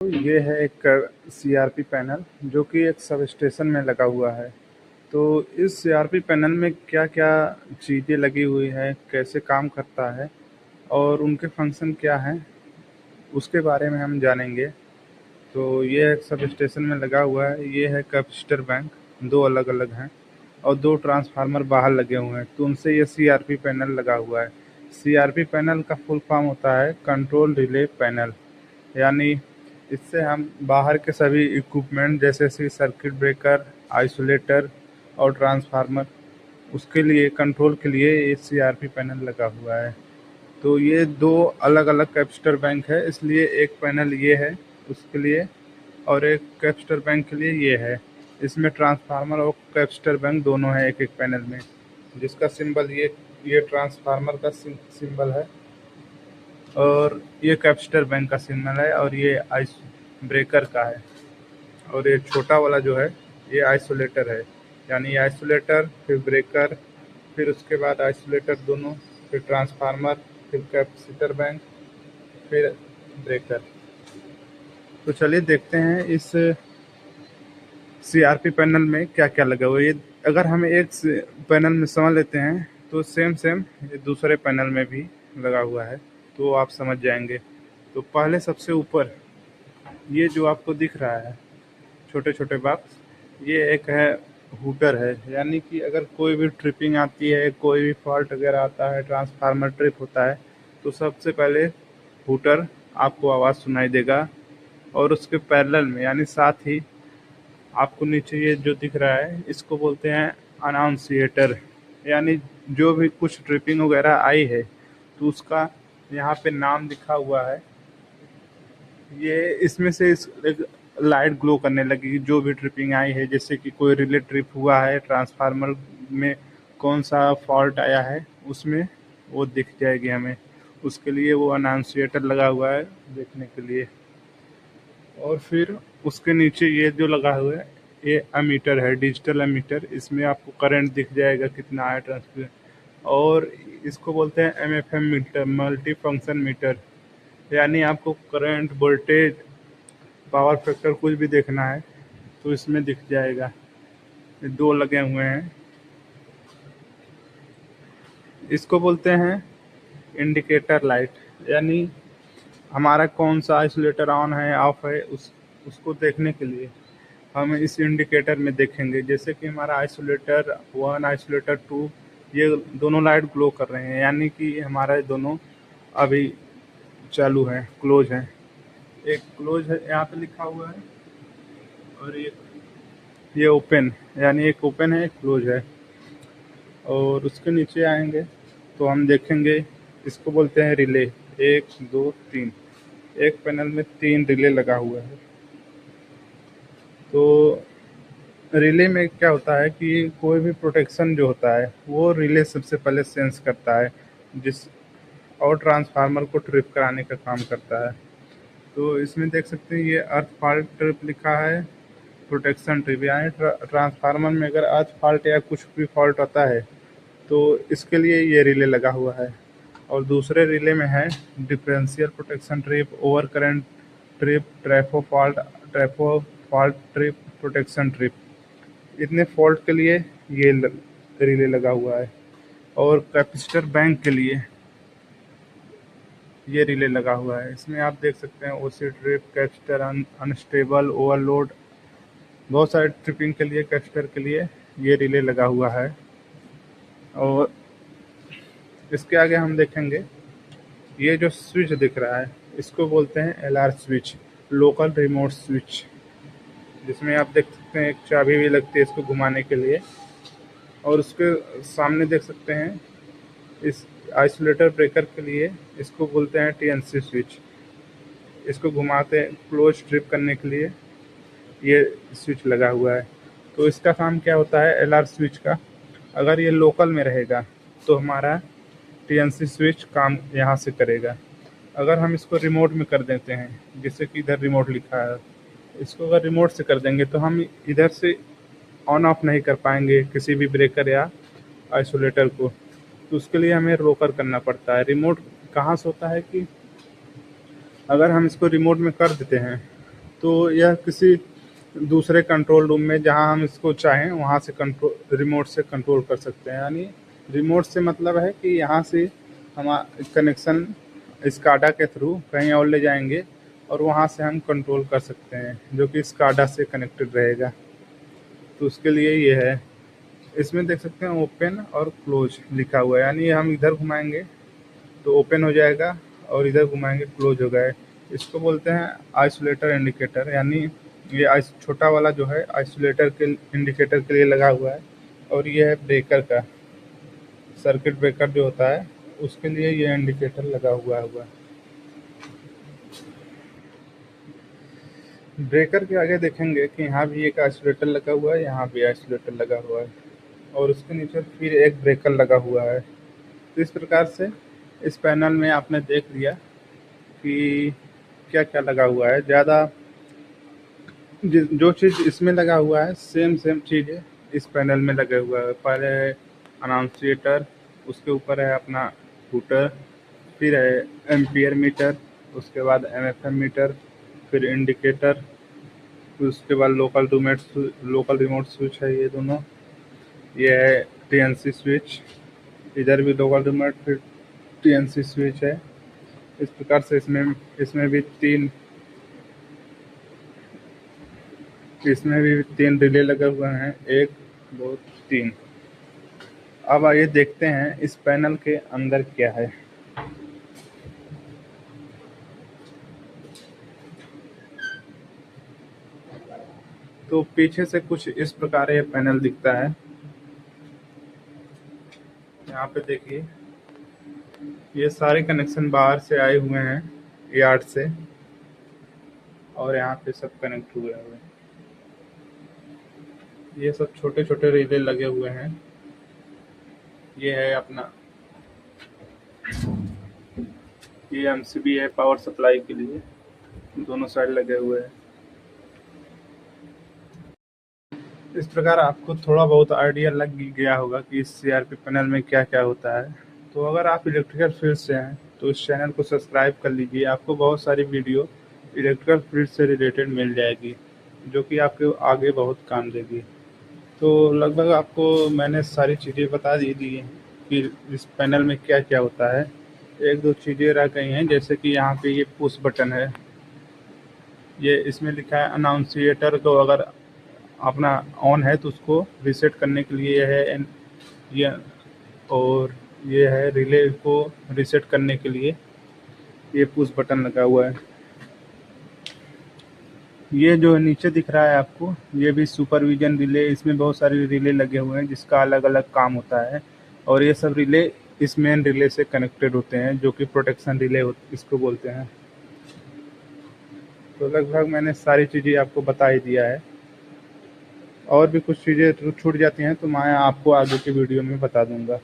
ये है एक सीआरपी पैनल जो कि एक सब स्टेशन में लगा हुआ है। तो इस सीआरपी पैनल में क्या-क्या चीज़ें लगी हुई हैं, कैसे काम करता है और उनके फंक्शन क्या हैं, उसके बारे में हम जानेंगे। तो ये एक सब स्टेशन में लगा हुआ है। ये है कैपेसिटर बैंक, 2 अलग-अलग हैं और 2 ट्रांसफार्मर बाहर लगे हुए हैं, तो उनसे ये सीआरपी पैनल लगा हुआ है। सीआरपी पैनल का फुल फॉर्म होता है कंट्रोल रिले पैनल। यानी इससे हम बाहर के सभी इक्विपमेंट जैसे कि सर्किट ब्रेकर, आइसोलेटर और ट्रांसफार्मर, उसके लिए कंट्रोल के लिए ये सीआरपी पैनल लगा हुआ है। तो ये 2 अलग-अलग कैपेसिटर बैंक है, इसलिए एक पैनल ये है उसके लिए और एक कैपेसिटर बैंक के लिए ये है। इसमें ट्रांसफार्मर और कैपेसिटर बैंक दोनों हैं एक-एक पैनल में, जिसका सिंबल ये ट्रांसफार्मर का सिंबल है और ये कैपेसिटर बैंक का सिग्नल है और ये आइस ब्रेकर का है और ये छोटा वाला जो है ये आइसोलेटर है। यानी ये आइसोलेटर फिर ब्रेकर फिर उसके बाद आइसोलेटर दोनों, फिर ट्रांसफार्मर, फिर कैपेसिटर बैंक, फिर ब्रेकर। तो चलिए देखते हैं इस सीआरपी पैनल में क्या क्या लगा हुआ है। ये अगर हम एक पैनल में समझ लेते हैं तो सेम सेम ये दूसरे पैनल में भी लगा हुआ है, तो आप समझ जाएंगे। तो पहले सबसे ऊपर ये जो आपको दिख रहा है छोटे छोटे बॉक्स, ये एक है हूटर है। यानी कि अगर कोई भी ट्रिपिंग आती है, कोई भी फॉल्ट वगैरह आता है, ट्रांसफार्मर ट्रिप होता है, तो सबसे पहले हूटर आपको आवाज़ सुनाई देगा और उसके पैरेलल में यानी साथ ही आपको नीचे ये जो दिख रहा है इसको बोलते हैं अनाउंसिएटर। यानी जो भी कुछ ट्रिपिंग वगैरह आई है तो उसका यहाँ पे नाम लिखा हुआ है। ये इसमें से एक लाइट ग्लो करने लगेगी जो भी ट्रिपिंग आई है, जैसे कि कोई रिले ट्रिप हुआ है, ट्रांसफार्मर में कौन सा फॉल्ट आया है उसमें वो दिख जाएगी हमें। उसके लिए वो अनाउंसिएटर लगा हुआ है देखने के लिए। और फिर उसके नीचे ये जो लगा हुआ है ये अमीटर है, डिजिटल अमीटर। इसमें आपको करंट दिख जाएगा कितना है ट्रांसफर। और इसको बोलते हैं MFM metre, multi function metre. यानी आपको करंट, वोल्टेज, पावर फैक्टर कुछ भी देखना है तो इसमें दिख जाएगा। ये 2 लगे हुए हैं। इसको बोलते हैं इंडिकेटर लाइट। यानी हमारा कौन सा आइसोलेटर ऑन है ऑफ है उसको देखने के लिए हम इस इंडिकेटर में देखेंगे। जैसे कि हमारा आइसोलेटर 1, आइसोलेटर 2, ये दोनों लाइट ग्लो कर रहे हैं, यानी कि हमारा दोनों अभी चालू है, क्लोज है। एक क्लोज है यहाँ पे लिखा हुआ है और ये ओपन, यानी एक ओपन है एक क्लोज है। और उसके नीचे आएंगे तो हम देखेंगे, इसको बोलते हैं रिले। 1 2 3, एक पैनल में 3 रिले लगा हुआ है। तो रिले में क्या होता है कि कोई भी प्रोटेक्शन जो होता है वो रिले सबसे पहले सेंस करता है, जिस और ट्रांसफार्मर को ट्रिप कराने का काम करता है। तो इसमें देख सकते हैं ये अर्थ फॉल्ट ट्रिप लिखा है, प्रोटेक्शन ट्रिप। यानी ट्रांसफार्मर में अगर अर्थ फॉल्ट या कुछ भी फॉल्ट आता है तो इसके लिए ये रिले लगा हुआ है। और दूसरे रिले में है differential protection trip, over current trip, trafo fault trip, protection trip. इतने फॉल्ट के लिए ये रिले लगा हुआ है। और कैपेसिटर बैंक के लिए ये रिले लगा हुआ है। इसमें आप देख सकते हैं ओसी ट्रिप, कैपेसिटर अनस्टेबल, ओवरलोड, बहुत सारे ट्रिपिंग के लिए कैपेसिटर के लिए ये रिले लगा हुआ है। और इसके आगे हम देखेंगे ये जो स्विच दिख रहा है इसको बोलते हैं LR switch, local remote switch. जिसमें आप देख सकते हैं एक चाबी भी लगती है इसको घुमाने के लिए। और उसके सामने देख सकते हैं इस आइसोलेटर ब्रेकर के लिए इसको बोलते हैं टीएनसी स्विच। इसको घुमाते हैं क्लोज ट्रिप करने के लिए ये स्विच लगा हुआ है। तो इसका काम क्या होता है एलआर स्विच का, अगर ये लोकल में रहेगा तो हमारा टीएनसी स्विच काम यहाँ से करेगा। अगर हम इसको रिमोट में कर देते हैं, जैसे कि इधर रिमोट लिखा है, इसको अगर रिमोट से कर देंगे तो हम इधर से ऑन ऑफ नहीं कर पाएंगे किसी भी ब्रेकर या आइसोलेटर को। तो उसके लिए हमें रोकर करना पड़ता है। रिमोट कहाँ से होता है कि अगर हम इसको रिमोट में कर देते हैं तो यह किसी दूसरे कंट्रोल रूम में जहाँ हम इसको चाहें वहाँ से कंट्रोल रिमोट से कंट्रोल कर सकते हैं। यानी रिमोट से मतलब है कि यहाँ से हम कनेक्शन स्काडा के थ्रू कहीं और ले जाएंगे और वहाँ से हम कंट्रोल कर सकते हैं, जो कि स्काडा से कनेक्टेड रहेगा। तो उसके लिए ये है, इसमें देख सकते हैं ओपन और क्लोज लिखा हुआ है, यानी हम इधर घुमाएंगे तो ओपन हो जाएगा और इधर घुमाएंगे क्लोज हो गए। इसको बोलते हैं आइसोलेटर इंडिकेटर, यानी ये छोटा वाला जो है आइसोलेटर के इंडिकेटर के लिए लगा हुआ है, और ये है ब्रेकर का, सर्किट ब्रेकर जो होता है उसके लिए ये इंडिकेटर लगा हुआ है। ब्रेकर के आगे देखेंगे कि यहाँ भी एक आइसोलेटर लगा हुआ है, यहाँ भी आइसोलेटर लगा हुआ है, और उसके नीचे फिर एक ब्रेकर लगा हुआ है। तो इस प्रकार से इस पैनल में आपने देख लिया कि क्या क्या लगा हुआ है। ज़्यादा जो चीज़ इसमें लगा हुआ है सेम चीज़ इस पैनल में लगे हुआ है। पहले है अनाउंसिएटर, उसके ऊपर है अपना फूटर, फिर है एम्पियर मीटर, उसके बाद एमएफएम मीटर, फिर इंडिकेटर, फिर उसके बाद लोकल रिमोट स्विच है ये दोनों, ये है टीएनसी स्विच, इधर भी लोकल रिमोट, फिर टीएनसी स्विच है। इस प्रकार से इसमें भी तीन रिले लगे हुए हैं, 1 2 3। अब आइए देखते हैं इस पैनल के अंदर क्या है। तो पीछे से कुछ इस प्रकार ये पैनल दिखता है। यहाँ पे देखिए ये सारे कनेक्शन बाहर से आए हुए हैं यार्ड से, और यहाँ पे सब कनेक्ट हुए हैं। ये सब छोटे छोटे रिले लगे हुए हैं। ये है अपना, ये एमसीबी है पावर सप्लाई के लिए, दोनों साइड लगे हुए हैं। इस प्रकार आपको थोड़ा बहुत आइडिया लग गया होगा कि इस सीआरपी पैनल में क्या क्या होता है। तो अगर आप इलेक्ट्रिकल फील्ड से हैं तो इस चैनल को सब्सक्राइब कर लीजिए, आपको बहुत सारी वीडियो इलेक्ट्रिकल फील्ड से रिलेटेड मिल जाएगी, जो कि आपके आगे बहुत काम देगी। तो लगभग आपको मैंने सारी चीज़ें बता दी कि इस पैनल में क्या क्या होता है। एक दो चीज़ें रह गई हैं, जैसे कि यहाँ पे ये पुश बटन है, ये इसमें लिखा है अनाउंसिएटर, तो अगर अपना ऑन है तो उसको रीसेट करने के लिए ये और ये है रिले को रीसेट करने के लिए ये पुश बटन लगा हुआ है। ये जो नीचे दिख रहा है आपको, ये भी सुपरविजन रिले, इसमें बहुत सारे रिले लगे हुए हैं जिसका अलग अलग काम होता है, और ये सब रिले इस मेन रिले से कनेक्टेड होते हैं, जो कि प्रोटेक्शन रिले इसको बोलते हैं। तो लगभग मैंने सारी चीज़ें आपको बता ही दिया है, और भी कुछ चीज़ें छूट जाती हैं तो मैं आपको आगे के वीडियो में बता दूंगा।